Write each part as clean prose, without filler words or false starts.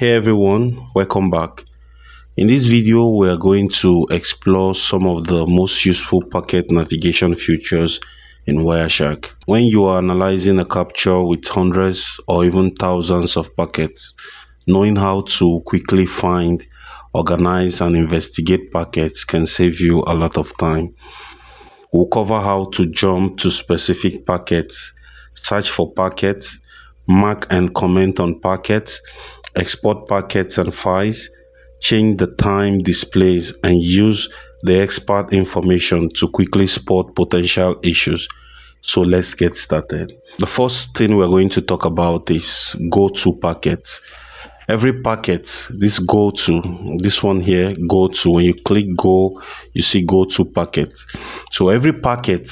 Hey everyone, welcome back. In this video, we are going to explore some of the most useful packet navigation features in Wireshark. When you are analyzing a capture with hundreds or even thousands of packets, knowing how to quickly find, organize, and investigate packets can save you a lot of time. We'll cover how to jump to specific packets, search for packets, mark and comment on packets, export packets and files, change the time displays, and use the expert information to quickly spot potential issues. So let's get started. The first thing we're going to talk about is go-to packets. Every packet, this one here, go to, when you click go, you see go to packet. So every packet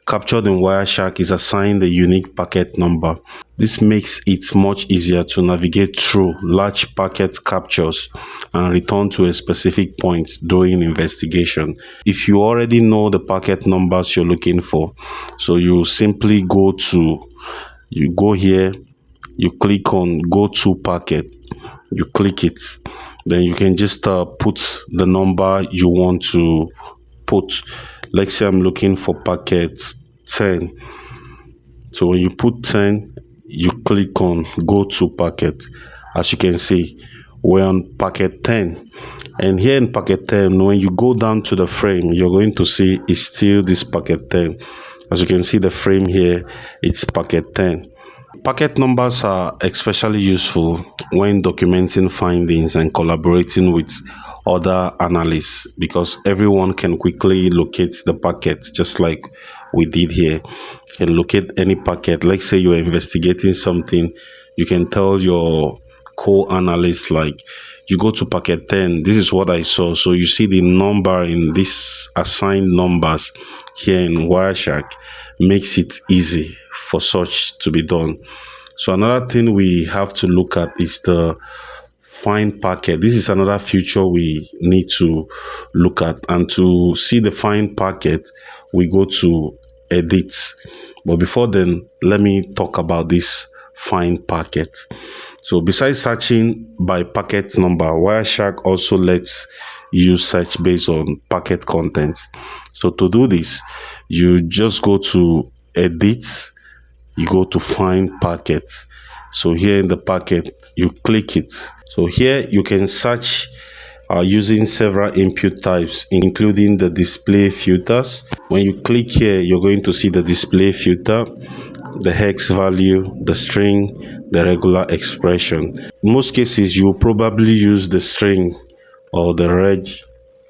captured in Wireshark is assigned a unique packet number. This makes it much easier to navigate through large packet captures and return to a specific point during investigation. If you already know the packet numbers you're looking for, so you simply go here, you click on go to packet, you click it, then you can just put the number you want to put. Let's say I'm looking for packet 10. So when you put 10, you click on go to packet. As you can see, we're on packet 10, and here in packet 10, when you go down to the frame, you're going to see it's still this packet 10. As you can see, the frame here, it's packet 10. Packet numbers are especially useful when documenting findings and collaborating with other analysts, because everyone can quickly locate the packet, just like we did here. You can locate any packet. Let's say you're investigating something, you can tell your co-analyst, like, you go to packet 10, this is what I saw. So you see the number in this assigned numbers here in Wireshark makes it easy for such to be done. So another thing we have to look at is the find packet. This is another feature we need to look at, and to see the find packet, we go to edit. But before then, let me talk about this find packet. So besides searching by packet number, Wireshark also lets you search based on packet contents. So to do this, you just go to edit, you go to find packet. So here in the packet, you click it. So here you can search using several input types, including the display filters. When you click here, you're going to see the display filter, the hex value, the string, the regular expression. In most cases, you'll probably use the string or the reg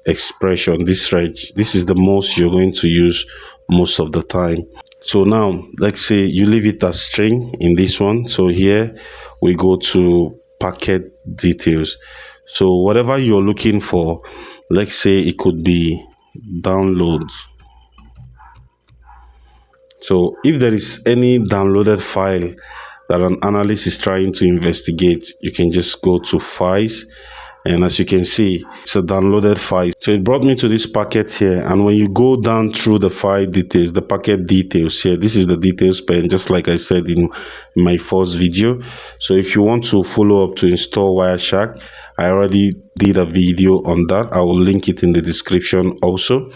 expression. This is the most you're going to use most of the time. So now, let's say you leave it as string in this one. So here we go to packet details. So whatever you're looking for, let's say it could be downloads. So if there is any downloaded file that an analyst is trying to investigate, you can just go to files, and as you can see, it's a downloaded file. So it brought me to this packet here, and when you go down through the file details, the packet details here, this is the details pane, just like I said in my first video. So if you want to follow up to install Wireshark, I already did a video on that. I will link it in the description also.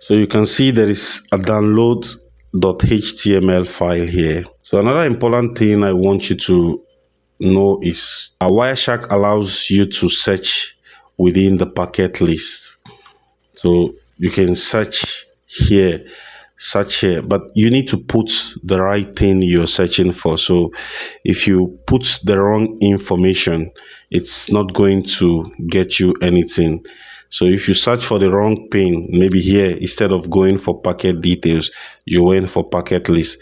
So you can see there is a download.html file here. So another important thing I want you to know is Wireshark allows you to search within the packet list. So you can search here, but you need to put the right thing you're searching for. So if you put the wrong information, it's not going to get you anything. So if you search for the wrong pin, maybe here, instead of going for packet details, you went for packet list,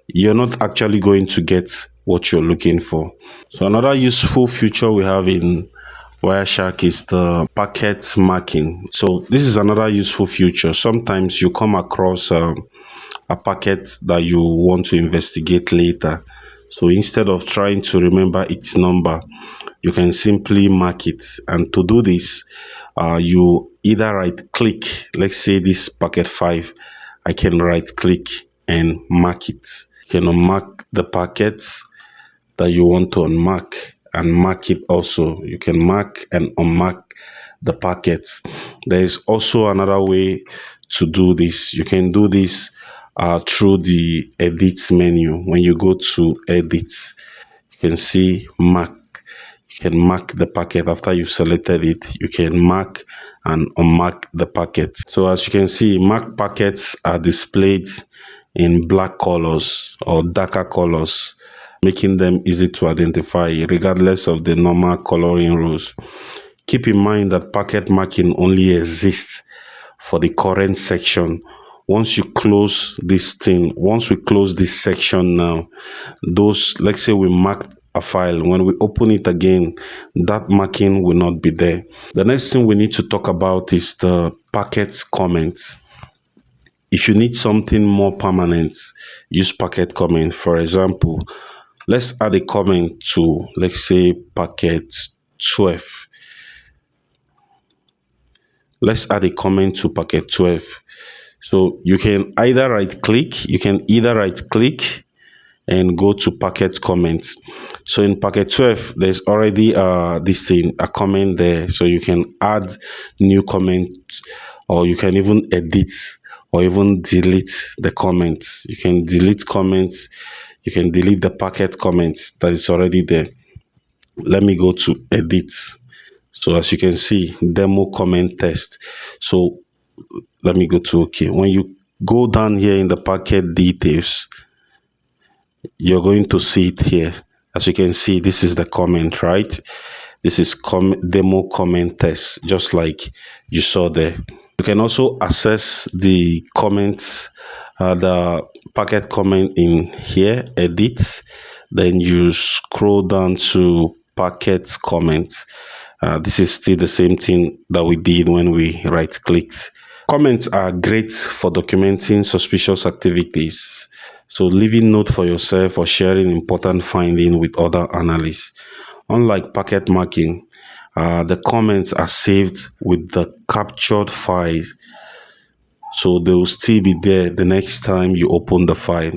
you're not actually going to get what you're looking for. So another useful feature we have in Wireshark is the packet marking. So this is another useful feature. Sometimes you come across a packet that you want to investigate later. So instead of trying to remember its number, you can simply mark it. And to do this, you either right click, let's say this packet 5, I can right click and mark it. You can unmark the packets that you want to unmark, and mark it also. You can mark and unmark the packets. There is also another way to do this. You can do this through the edit menu. When you go to edit, you can see mark. You can mark the packet. After you've selected it, you can mark and unmark the packet. So as you can see, marked packets are displayed in black colors or darker colors, making them easy to identify regardless of the normal coloring rules. Keep in mind that packet marking only exists for the current section. Once we close this section now, let's say we marked a file, when we open it again, that marking will not be there. The next thing we need to talk about is the packet comments. If you need something more permanent, use packet comment. For example, let's add a comment to, let's say, packet 12. Let's add a comment to packet 12. So you can either right click and go to packet comments. So in packet 12, there's already a comment there. So you can add new comment, or you can even edit or even delete the comments. You can delete comments. You can delete the packet comments that is already there. Let me go to edit. So as you can see, demo comment test. So let me go to OK. When you go down here in the packet details, you're going to see it here. As you can see, this is the comment, right? This is demo comment test, just like you saw there. You can also access the comments, the packet comment in here, edit. Then you scroll down to packet comments. This is still the same thing that we did when we right clicked. Comments are great for documenting suspicious activities. So leaving note for yourself or sharing important findings with other analysts. Unlike packet marking, the comments are saved with the captured file. So they will still be there the next time you open the file.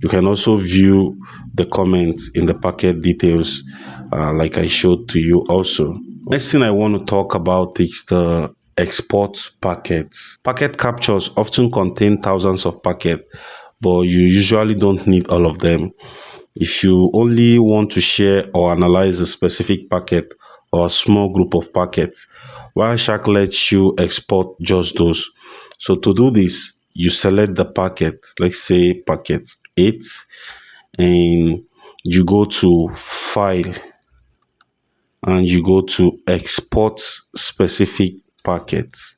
You can also view the comments in the packet details, like I showed to you also. Next thing I want to talk about is the export packets. Packet captures often contain thousands of packets, but you usually don't need all of them. If you only want to share or analyze a specific packet or a small group of packets, Wireshark lets you export just those. So to do this, you select the packet, let's say packet 8, and you go to File, and you go to Export Specific Packets.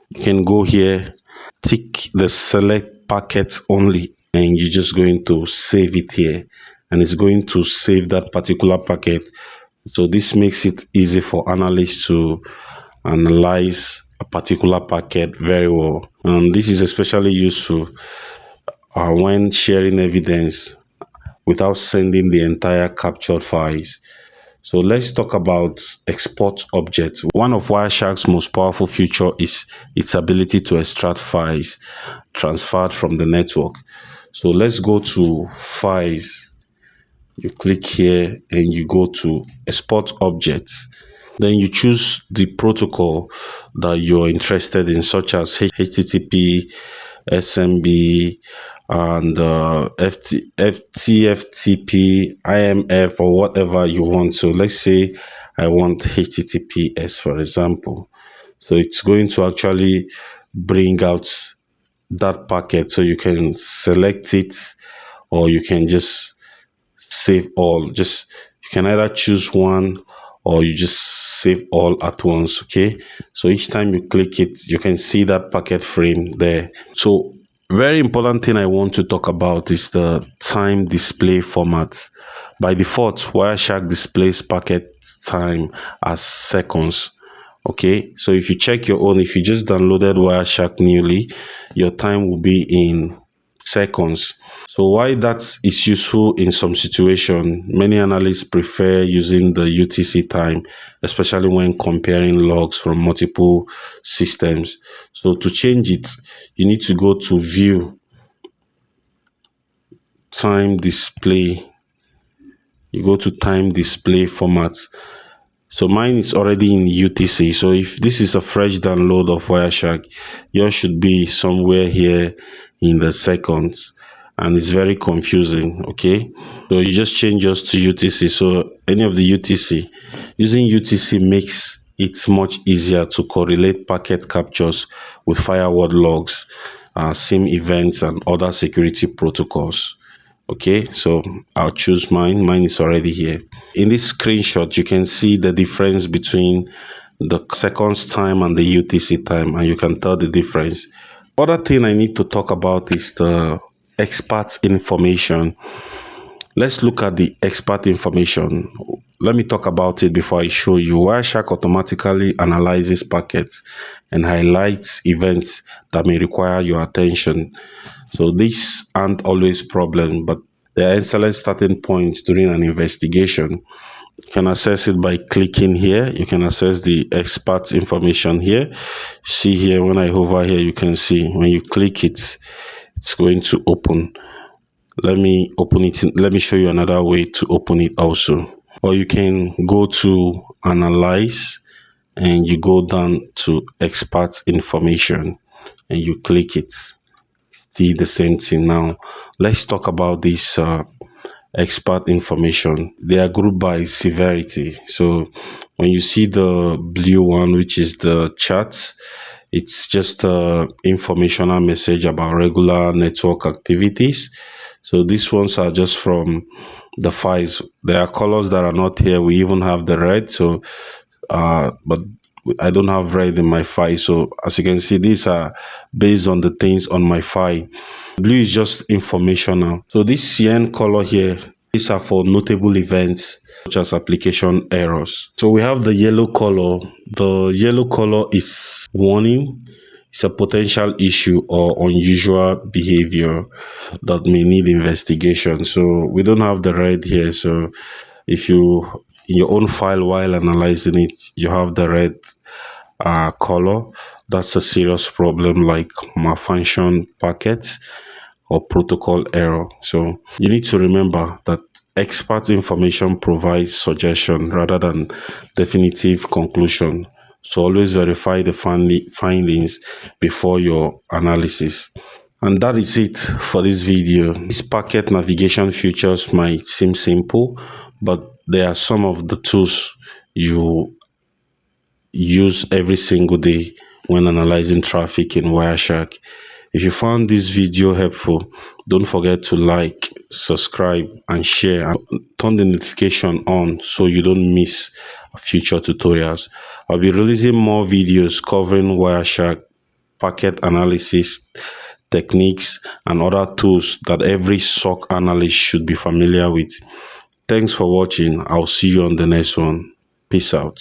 You can go here, tick the Select Packets Only, and you're just going to save it here, and it's going to save that particular packet. So this makes it easy for analysts to analyze a particular packet very well. And this is especially useful when sharing evidence without sending the entire captured files. So let's talk about export objects. One of Wireshark's most powerful features is its ability to extract files transferred from the network. So let's go to Files. You click here and you go to Export Objects. Then you choose the protocol that you're interested in, such as HTTP, SMB, and FTFTP, IMF, or whatever you want. So let's say I want HTTPS, for example. So it's going to actually bring out that packet. So you can select it, or you can just save all. You can either choose one, or you just save all at once. Okay, so each time you click it, you can see that packet frame there. So very important thing I want to talk about is the time display format. By default, Wireshark displays packet time as seconds. Okay, so if you check your own, if you just downloaded Wireshark newly, your time will be in seconds. So why that is useful in some situation, many analysts prefer using the UTC time, especially when comparing logs from multiple systems. So to change it, you need to go to View, time display. You go to time display format. So mine is already in UTC. So if this is a fresh download of Wireshark, yours should be somewhere here in the seconds, and it's very confusing. Okay, so you just change yours to UTC. So any of the UTC, using UTC makes it much easier to correlate packet captures with firewall logs, SIM events, and other security protocols. Okay, so I'll choose mine is already here. In this screenshot, you can see the difference between the seconds time and the UTC time, and you can tell the difference. Other thing I need to talk about is the expert information. Let's look at the expert information. Let me talk about it before I show you. Wireshark automatically analyzes packets and highlights events that may require your attention. So these aren't always problems, but they are excellent starting points during an investigation. You can access it by clicking here. You can access the expert information here. See here, when I hover here, you can see when you click it, it's going to open. Let me open it. Let me show you another way to open it also. Or you can go to analyze and you go down to expert information and you click it. See the same thing. Now let's talk about this expert information. They are grouped by severity. So when you see the blue one, which is the chat, it's just a informational message about regular network activities. So these ones are just from the files. There are colors that are not here. We even have the red. So but I don't have red in my file. So as you can see, these are based on the things on my file. Blue is just informational. So this cyan color here, these are for notable events such as application errors. So we have the yellow color. The yellow color is warning. It's a potential issue or unusual behavior that may need investigation. So we don't have the red here. So if you, in your own file while analyzing it, you have the red color, that's a serious problem like malfunction packets or protocol error. So you need to remember that expert information provides suggestion rather than definitive conclusion. So always verify the findings before your analysis. And that is it for this video. These packet navigation features might seem simple, but they are some of the tools you use every single day when analyzing traffic in Wireshark. If you found this video helpful, don't forget to like, subscribe, and share, and turn the notification on so you don't miss future tutorials. I'll be releasing more videos covering Wireshark, packet analysis techniques, and other tools that every SOC analyst should be familiar with. Thanks for watching. I'll see you on the next one. Peace out.